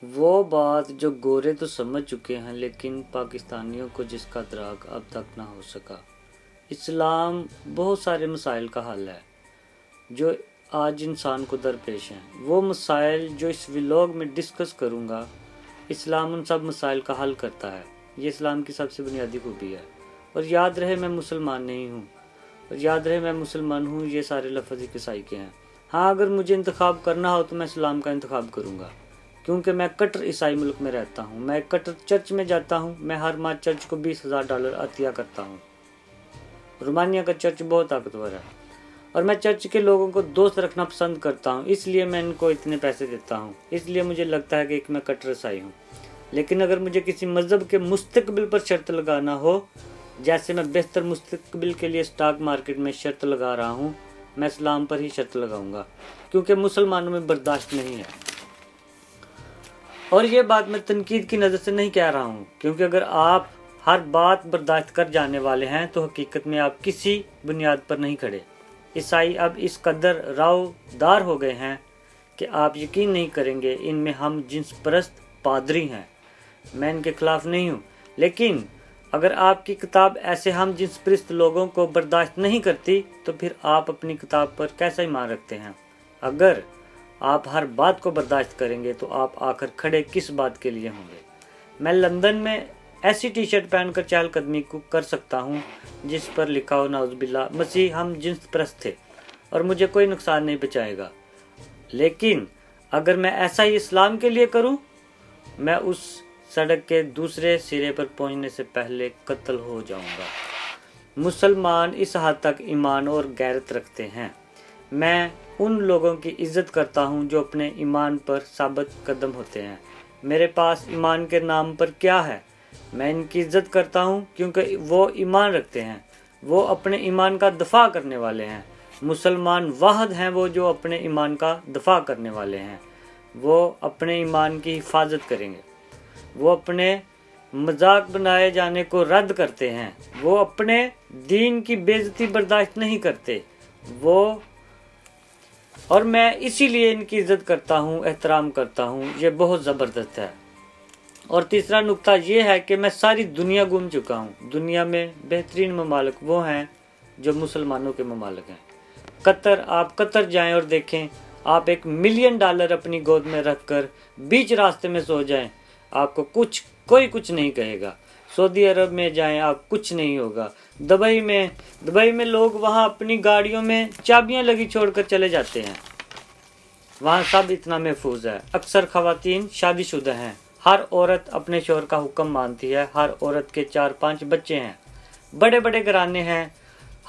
وہ بات جو گورے تو سمجھ چکے ہیں لیکن پاکستانیوں کو جس کا ادراک اب تک نہ ہو سکا۔ اسلام بہت سارے مسائل کا حل ہے جو آج انسان کو درپیش ہیں۔ وہ مسائل جو اس ولاگ میں ڈسکس کروں گا، اسلام ان سب مسائل کا حل کرتا ہے۔ یہ اسلام کی سب سے بنیادی خوبی ہے۔ اور یاد رہے میں مسلمان نہیں ہوں، اور یاد رہے میں مسلمان ہوں، یہ سارے لفظ عیسائی کے ہیں۔ ہاں، اگر مجھے انتخاب کرنا ہو تو میں اسلام کا انتخاب کروں گا، کیونکہ میں کٹر عیسائی ملک میں رہتا ہوں۔ میں کٹر چرچ میں جاتا ہوں، میں ہر ماہ چرچ کو $20,000 عطیہ کرتا ہوں۔ رومانیہ کا چرچ بہت طاقتور ہے، اور میں چرچ کے لوگوں کو دوست رکھنا پسند کرتا ہوں، اس لیے میں ان کو اتنے پیسے دیتا ہوں۔ اس لیے مجھے لگتا ہے کہ میں کٹر عیسائی ہوں۔ لیکن اگر مجھے کسی مذہب کے مستقبل پر شرط لگانا ہو، جیسے میں بہتر مستقبل کے لیے اسٹاک مارکیٹ میں شرط لگا رہا ہوں، میں اسلام پر ہی شرط لگاؤں گا، کیونکہ مسلمانوں میں برداشت نہیں ہے۔ اور یہ بات میں تنقید کی نظر سے نہیں کہہ رہا ہوں، کیونکہ اگر آپ ہر بات برداشت کر جانے والے ہیں تو حقیقت میں آپ کسی بنیاد پر نہیں کھڑے۔ عیسائی اب اس قدر راودار ہو گئے ہیں کہ آپ یقین نہیں کریں گے، ان میں ہم جنس پرست پادری ہیں۔ میں ان کے خلاف نہیں ہوں، لیکن اگر آپ کی کتاب ایسے ہم جنس پرست لوگوں کو برداشت نہیں کرتی تو پھر آپ اپنی کتاب پر کیسا ایمان رکھتے ہیں؟ اگر آپ ہر بات کو برداشت کریں گے تو آپ آخر کھڑے کس بات کے لیے ہوں گے؟ میں لندن میں ایسی ٹی شرٹ پہن کر چہل قدمی کو کر سکتا ہوں جس پر لکھا ہو نعوذ باللہ مسیح ہم جنس پرست تھے، اور مجھے کوئی نقصان نہیں پہنچائے گا۔ لیکن اگر میں ایسا ہی اسلام کے لیے کروں، میں اس سڑک کے دوسرے سرے پر پہنچنے سے پہلے قتل ہو جاؤں گا۔ مسلمان اس حد تک ایمان اور غیرت رکھتے ہیں۔ میں ان لوگوں کی عزت کرتا ہوں جو اپنے ایمان پر ثابت قدم ہوتے ہیں۔ میرے پاس ایمان کے نام پر کیا ہے؟ میں ان کی عزت کرتا ہوں کیونکہ وہ ایمان رکھتے ہیں، وہ اپنے ایمان کا دفاع کرنے والے ہیں۔ مسلمان واحد ہیں وہ جو اپنے ایمان کا دفاع کرنے والے ہیں۔ وہ اپنے ایمان کی حفاظت کریں گے، وہ اپنے مذاق بنائے جانے کو رد کرتے ہیں، وہ اپنے دین کی بے عزتی برداشت نہیں کرتے، اور میں اسی لیے ان کی عزت کرتا ہوں، احترام کرتا ہوں۔ یہ بہت زبردست ہے۔ اور تیسرا نقطہ یہ ہے کہ میں ساری دنیا گھوم چکا ہوں۔ دنیا میں بہترین ممالک وہ ہیں جو مسلمانوں کے ممالک ہیں۔ قطر، آپ قطر جائیں اور دیکھیں، آپ $1 ملین اپنی گود میں رکھ کر بیچ راستے میں سو جائیں، آپ کو کوئی کچھ نہیں کہے گا۔ سعودی عرب میں جائیں، آپ کچھ نہیں ہوگا۔ دبئی میں لوگ وہاں اپنی گاڑیوں میں چابیاں لگی چھوڑ کر چلے جاتے ہیں، وہاں سب اتنا محفوظ ہے۔ اکثر خواتین شادی شدہ ہیں، ہر عورت اپنے شوہر کا حکم مانتی ہے، ہر عورت کے 4-5 بچے ہیں، بڑے بڑے گھرانے ہیں۔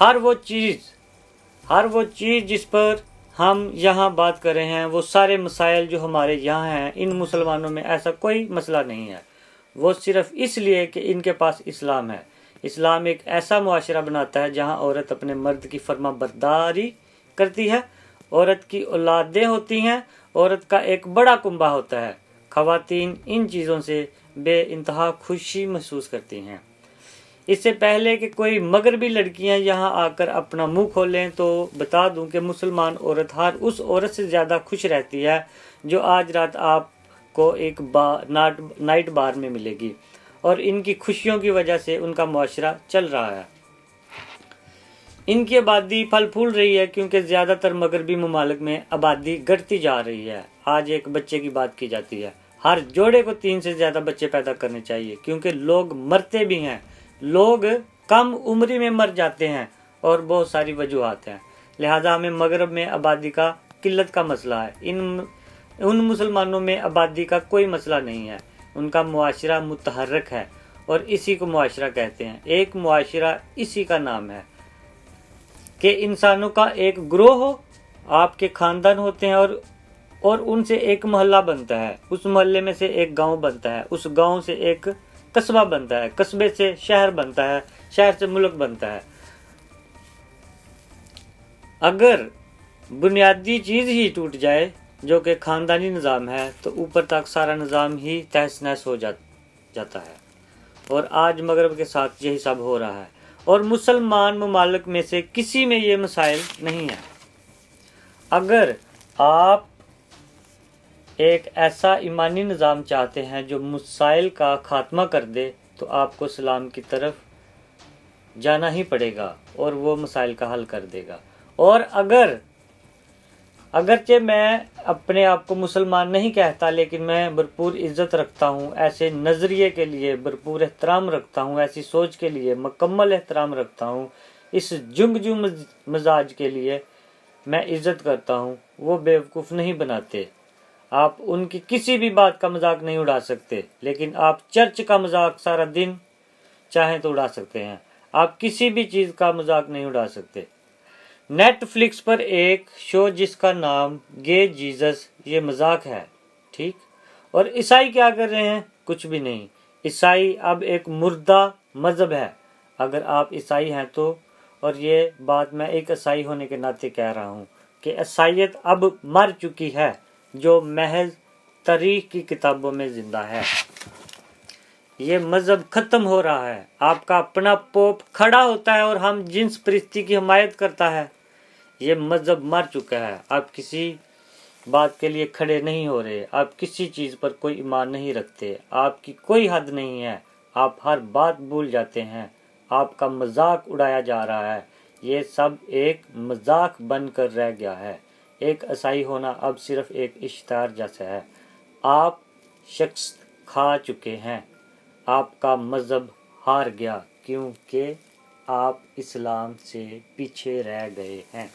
ہر وہ چیز جس پر ہم یہاں بات کر رہے ہیں، وہ سارے مسائل جو ہمارے یہاں ہیں، ان مسلمانوں میں ایسا کوئی مسئلہ نہیں ہے۔ وہ صرف اس لیے کہ ان کے پاس اسلام ہے۔ اسلام ایک ایسا معاشرہ بناتا ہے جہاں عورت اپنے مرد کی فرما برداری کرتی ہے، عورت کی اولادیں ہوتی ہیں، عورت کا ایک بڑا کنبہ ہوتا ہے۔ خواتین ان چیزوں سے بے انتہا خوشی محسوس کرتی ہیں۔ اس سے پہلے کہ کوئی مغربی لڑکیاں یہاں آ کر اپنا منہ کھولیں تو بتا دوں کہ مسلمان عورت ہر اس عورت سے زیادہ خوش رہتی ہے جو آج رات آپ کو ایک نائٹ بار میں ملے گی، اور ان کی خوشیوں کی وجہ سے ان کا معاشرہ چل رہا ہے۔ ان کی آبادی پھل پھول رہی ہے کیونکہ زیادہ تر مغربی ممالک میں آبادی گھٹتی جا رہی ہے۔ آج ایک بچے کی بات کی جاتی ہے، ہر جوڑے کو 3 سے زیادہ بچے پیدا کرنے چاہیے، کیونکہ لوگ مرتے بھی ہیں، لوگ کم عمری میں مر جاتے ہیں، اور بہت ساری وجوہات ہیں۔ لہذا ہمیں مغرب میں آبادی کا قلت کا مسئلہ ہے، ان مسلمانوں میں آبادی کا کوئی مسئلہ نہیں ہے۔ ان کا معاشرہ متحرک ہے، اور اسی کو معاشرہ کہتے ہیں۔ ایک معاشرہ اسی کا نام ہے کہ انسانوں کا ایک گروہ ہو، آپ کے خاندان ہوتے ہیں، اور ان سے ایک محلہ بنتا ہے، اس محلے میں سے ایک گاؤں بنتا ہے، اس گاؤں سے ایک قصبہ بنتا ہے، قصبے سے شہر بنتا ہے، شہر سے ملک بنتا ہے۔ اگر بنیادی چیز ہی ٹوٹ جائے جو کہ خاندانی نظام ہے تو اوپر تک سارا نظام ہی تہس نہس ہو جاتا ہے، اور آج مغرب کے ساتھ یہی سب ہو رہا ہے، اور مسلمان ممالک میں سے کسی میں یہ مسائل نہیں ہیں۔ اگر آپ ایک ایسا ایمانی نظام چاہتے ہیں جو مسائل کا خاتمہ کر دے، تو آپ کو اسلام کی طرف جانا ہی پڑے گا اور وہ مسائل کا حل کر دے گا۔ اور اگرچہ میں اپنے آپ کو مسلمان نہیں کہتا، لیکن میں بھرپور عزت رکھتا ہوں، ایسے نظریے کے لیے بھرپور احترام رکھتا ہوں، ایسی سوچ کے لیے مکمل احترام رکھتا ہوں، اس جنگجو مزاج کے لیے میں عزت کرتا ہوں۔ وہ بیوقوف نہیں بناتے، آپ ان کی کسی بھی بات کا مذاق نہیں اڑا سکتے، لیکن آپ چرچ کا مذاق سارا دن چاہیں تو اڑا سکتے ہیں، آپ کسی بھی چیز کا مذاق نہیں اڑا سکتے۔ نیٹ فلکس پر ایک شو جس کا نام گے جیزس، یہ مذاق ہے، ٹھیک؟ اور عیسائی کیا کر رہے ہیں؟ کچھ بھی نہیں۔ عیسائی اب ایک مردہ مذہب ہے۔ اگر آپ عیسائی ہیں تو، اور یہ بات میں ایک عیسائی ہونے کے ناطے کہہ رہا ہوں کہ عیسائیت اب مر چکی ہے، جو محض تاریخ کی کتابوں میں زندہ ہے۔ یہ مذہب ختم ہو رہا ہے۔ آپ کا اپنا پوپ کھڑا ہوتا ہے اور ہم جنس پرستی کی حمایت کرتا ہے۔ یہ مذہب مر چکا ہے۔ آپ کسی بات کے لیے کھڑے نہیں ہو رہے، آپ کسی چیز پر کوئی ایمان نہیں رکھتے، آپ کی کوئی حد نہیں ہے، آپ ہر بات بھول جاتے ہیں، آپ کا مذاق اڑایا جا رہا ہے۔ یہ سب ایک مذاق بن کر رہ گیا ہے۔ ایک عیسائی ہونا اب صرف ایک اشتہار جیسا ہے۔ آپ شکست کھا چکے ہیں، آپ کا مذہب ہار گیا، کیونکہ آپ اسلام سے پیچھے رہ گئے ہیں۔